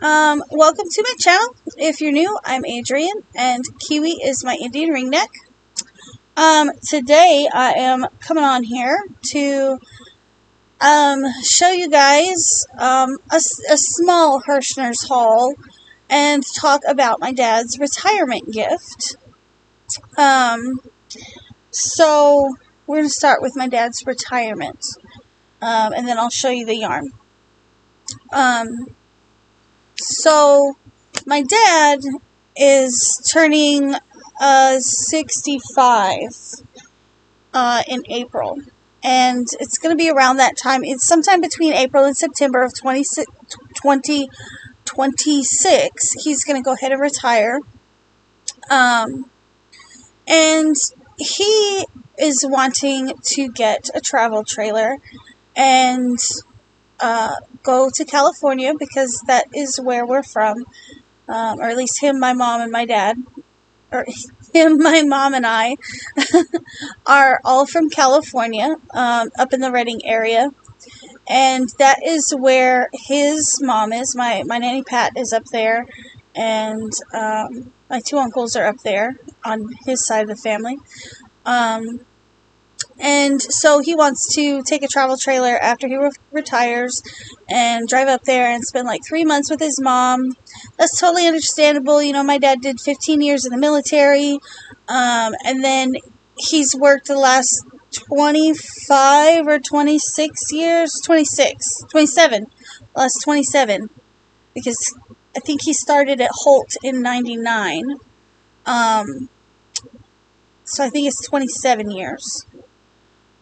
Welcome to my channel. If you're new, I'm Adrian, and Kiwi is my Indian ringneck. Today I am coming on here to show you guys a small Herrschner's haul and talk about my dad's retirement gift. So we're going to start with my dad's retirement, and then I'll show you the yarn. So my dad is turning 65 in April, and it's going to be around that time. It's sometime between April and September of 2026. He's going to go ahead and retire, and he is wanting to get a travel trailer and go to California, because that is where we're from, or at least him, my mom, and my dad, or him, my mom, and I are all from California, up in the Redding area, and that is where his mom is. My Nanny Pat is up there, and my two uncles are up there on his side of the family. And so he wants to take a travel trailer after he retires and drive up there and spend like 3 months with his mom. That's totally understandable. You know, my dad did 15 years in the military, and then he's worked the last 25 or 26 years, 27, last 27, because I think he started at Holt in 99. So I think it's 27 years.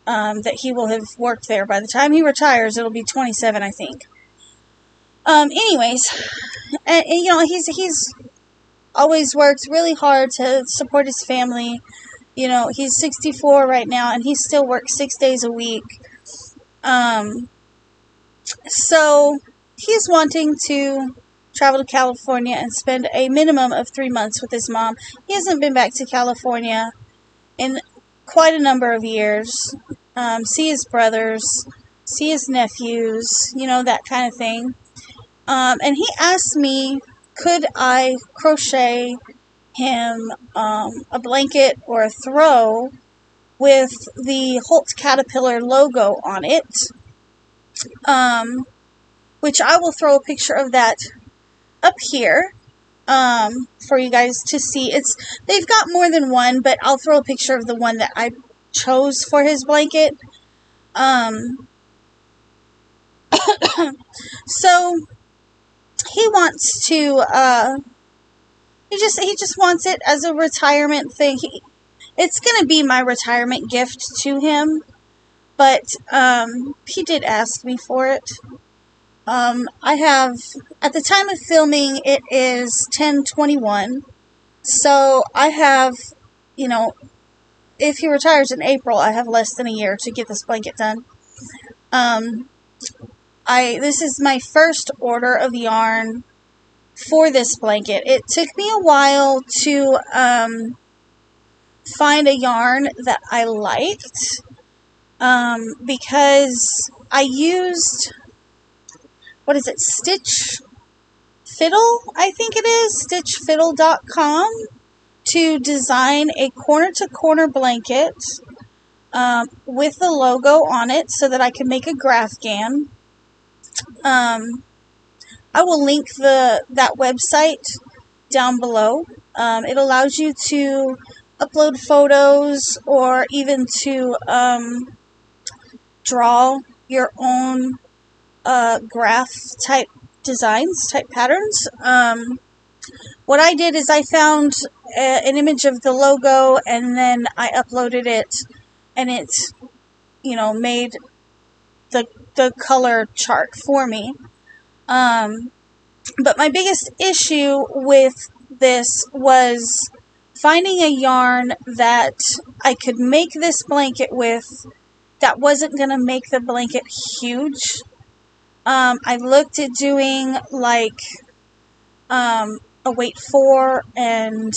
That he will have worked there. By the time he retires, it'll be 27, I think. Anyways, and you know, he's always worked really hard to support his family. You know, he's 64 right now, and he still works 6 days a week. So he's wanting to travel to California and spend a minimum of 3 months with his mom. He hasn't been back to California in quite a number of years. See his brothers, see his nephews, you know, that kind of thing. And he asked me, could I crochet him a blanket or a throw with the Holt Caterpillar logo on it, which I will throw a picture of that up here for you guys to see. They've got more than one, but I'll throw a picture of the one that I chose for his blanket. So he wants to he just wants it as a retirement thing. It's gonna be my retirement gift to him, but he did ask me for it. I have, at the time of filming, it is 10/21, so I have, you know, if he retires in April, I have less than a year to get this blanket done. This is my first order of yarn for this blanket. It took me a while to find a yarn that I liked, because I used, what is it, Stitch Fiddle, I think it is, stitchfiddle.com, to design a corner-to-corner blanket with the logo on it so that I could make a Graphgan. I will link that website down below. It allows you to upload photos, or even to draw your own graph type designs, type patterns. What I did is I found an image of the logo, and then I uploaded it, and it, you know, made the color chart for me. But my biggest issue with this was finding a yarn that I could make this blanket with that wasn't going to make the blanket huge. I looked at doing like a weight 4, and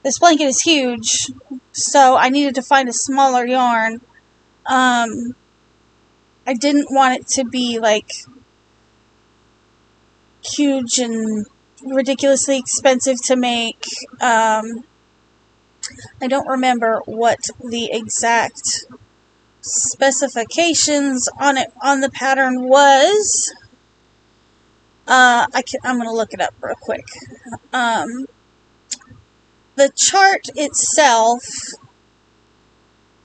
this blanket is huge, so I needed to find a smaller yarn. I didn't want it to be like huge and ridiculously expensive to make. I don't remember what the exact specifications on the pattern was. I'm gonna look it up real quick. The chart itself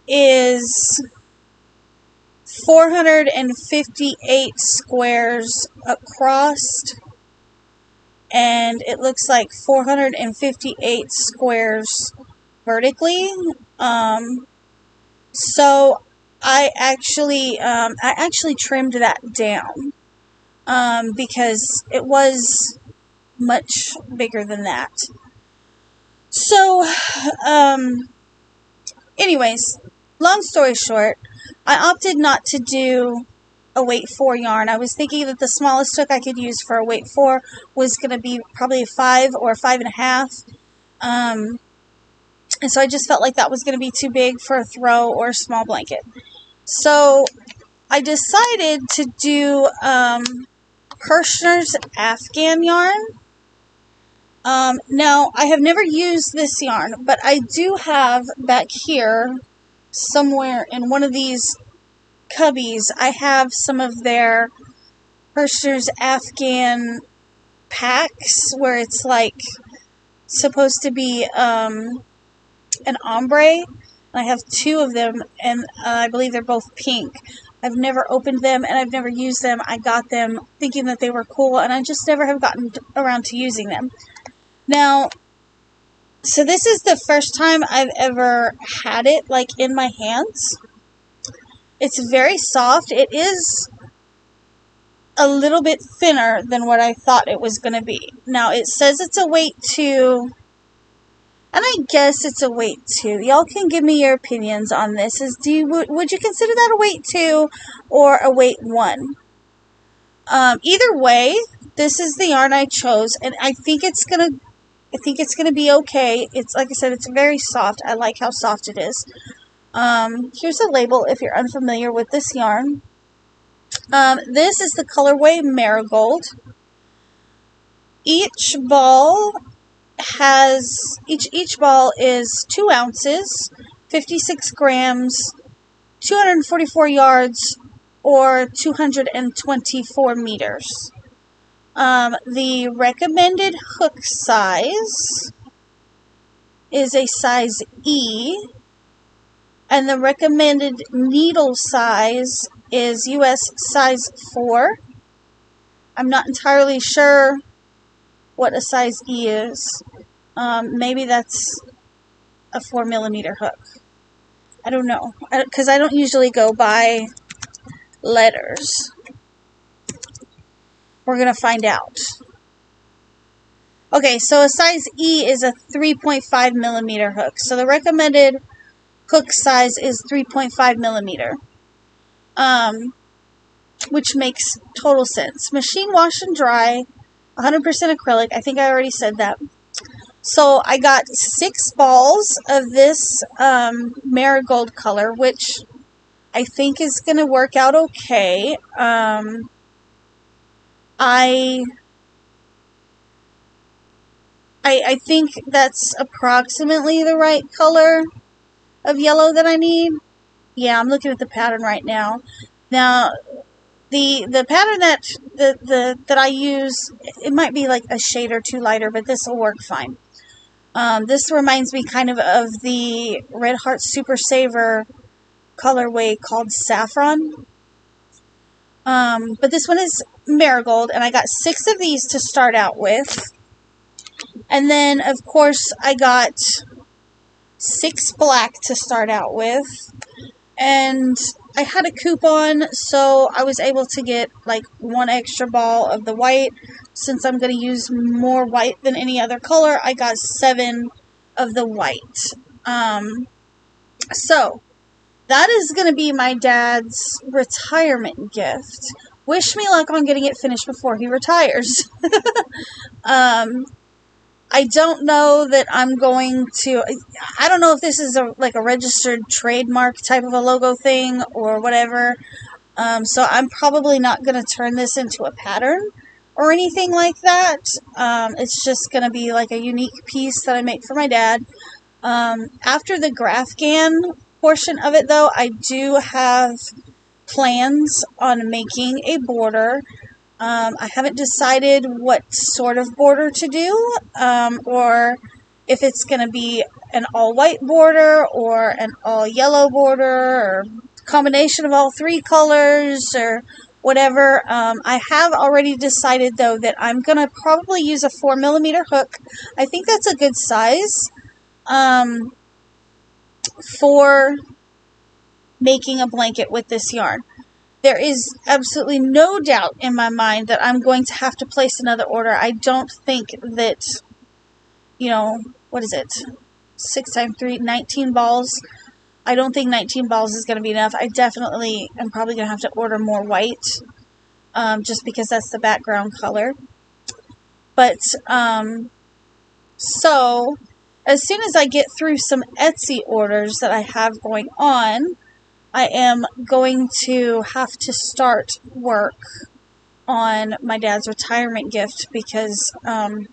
is 458 squares across, and it looks like 458 squares vertically. So I actually trimmed that down because it was much bigger than that. So, anyways, long story short, I opted not to do a weight 4 yarn. I was thinking that the smallest hook I could use for a weight 4 was going to be probably a 5 or 5.5. And so I just felt like that was going to be too big for a throw or a small blanket. So I decided to do Herrschner's Afghan yarn. Now, I have never used this yarn, but I do have back here, somewhere in one of these cubbies, I have some of their Herrschner's Afghan packs where it's like supposed to be an ombre. I have 2 of them, and I believe they're both pink. I've never opened them, and I've never used them. I got them thinking that they were cool, and I just never have gotten around to using them. Now, so this is the first time I've ever had it, like, in my hands. It's very soft. It is a little bit thinner than what I thought it was going to be. Now, it says it's a weight 2, and I guess it's a weight 2. Y'all can give me your opinions on this. Would you consider that a weight 2 or a weight 1? Either way, this is the yarn I chose, and I think it's gonna be okay. It's, like I said, it's very soft. I like how soft it is. Here's a label if you're unfamiliar with this yarn. This is the colorway Marigold. Each ball is 2 ounces, 56 grams, 244 yards, or 224 meters. The recommended hook size is a size E, and the recommended needle size is US size 4. I'm not entirely sure what a size E is. Maybe that's a 4mm hook. I don't know, because I don't usually go by letters. We're going to find out. Okay, so a size E is a 3.5mm hook. So the recommended hook size is 3.5mm. Which makes total sense. Machine wash and dry, 100% acrylic. I think I already said that. So I got 6 balls of this marigold color, which I think is going to work out okay. I think that's approximately the right color of yellow that I need. Yeah, I'm looking at the pattern right now. Now, the pattern that I use, it might be like a shade or 2 lighter, but this will work fine. This reminds me kind of the Red Heart Super Saver colorway called Saffron. But this one is marigold, and I got 6 of these to start out with. And then, of course, I got 6 black to start out with. And I had a coupon, so I was able to get like 1 extra ball of the white. Since I'm going to use more white than any other color, I got 7 of the white. So, that is going to be my dad's retirement gift. Wish me luck on getting it finished before he retires. I don't know that I'm going to... I don't know if this is a registered trademark type of a logo thing or whatever. So I'm probably not going to turn this into a pattern. or anything like that. It's just going to be like a unique piece that I make for my dad. After the Graphgan portion of it, though, I do have plans on making a border. I haven't decided what sort of border to do, or if it's going to be an all-white border or an all-yellow border or combination of all three colors or whatever. I have already decided, though, that I'm going to probably use a 4mm hook. I think that's a good size for making a blanket with this yarn. There is absolutely no doubt in my mind that I'm going to have to place another order. I don't think that, you know, what is it? 6 times 3, 19 balls. I don't think 19 balls is going to be enough. I definitely am probably going to have to order more white, just because that's the background color. But, so, as soon as I get through some Etsy orders that I have going on, I am going to have to start work on my dad's retirement gift, because I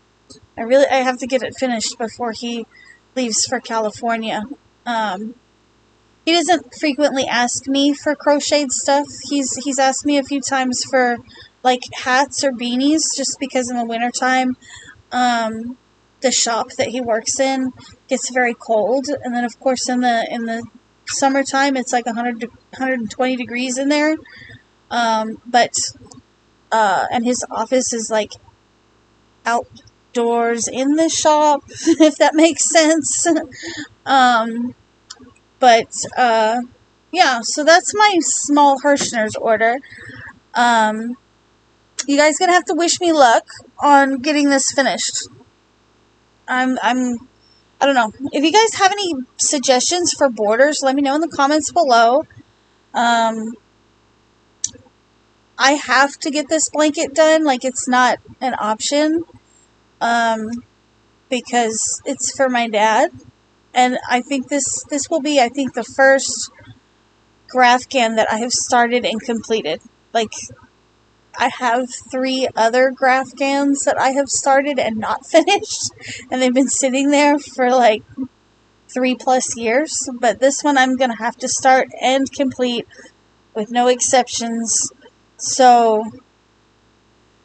have to get it finished before he leaves for California. He doesn't frequently ask me for crocheted stuff. He's asked me a few times for like hats or beanies, just because in the wintertime the shop that he works in gets very cold, and then of course in the summertime it's like 120 degrees in there. But and his office is like outdoors in the shop, if that makes sense. Yeah, so that's my small Herrschner's order. You guys gonna have to wish me luck on getting this finished. I don't know. If you guys have any suggestions for borders, let me know in the comments below. I have to get this blanket done. Like, it's not an option. Because it's for my dad. And I think this will be, I think, the first Graphgan that I have started and completed. Like, I have 3 other Graphgans that I have started and not finished, and they've been sitting there for like 3+ years. But this one I'm gonna have to start and complete with no exceptions. So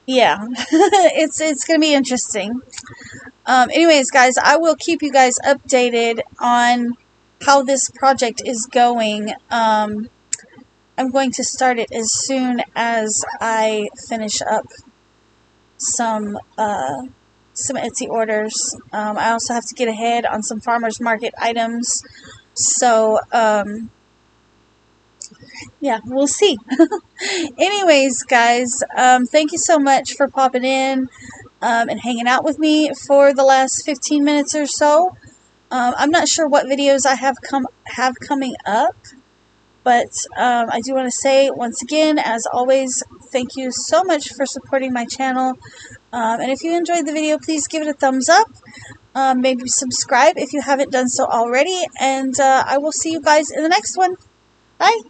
yeah, it's gonna be interesting. Anyways, guys, I will keep you guys updated on how this project is going. I'm going to start it as soon as I finish up some Etsy orders. I also have to get ahead on some farmers market items. So, yeah, we'll see. Anyways, guys, thank you so much for popping in and hanging out with me for the last 15 minutes or so. I'm not sure what videos I have coming up. But I do want to say, once again, as always, thank you so much for supporting my channel. And if you enjoyed the video, please give it a thumbs up. Maybe subscribe if you haven't done so already. And I will see you guys in the next one. Bye!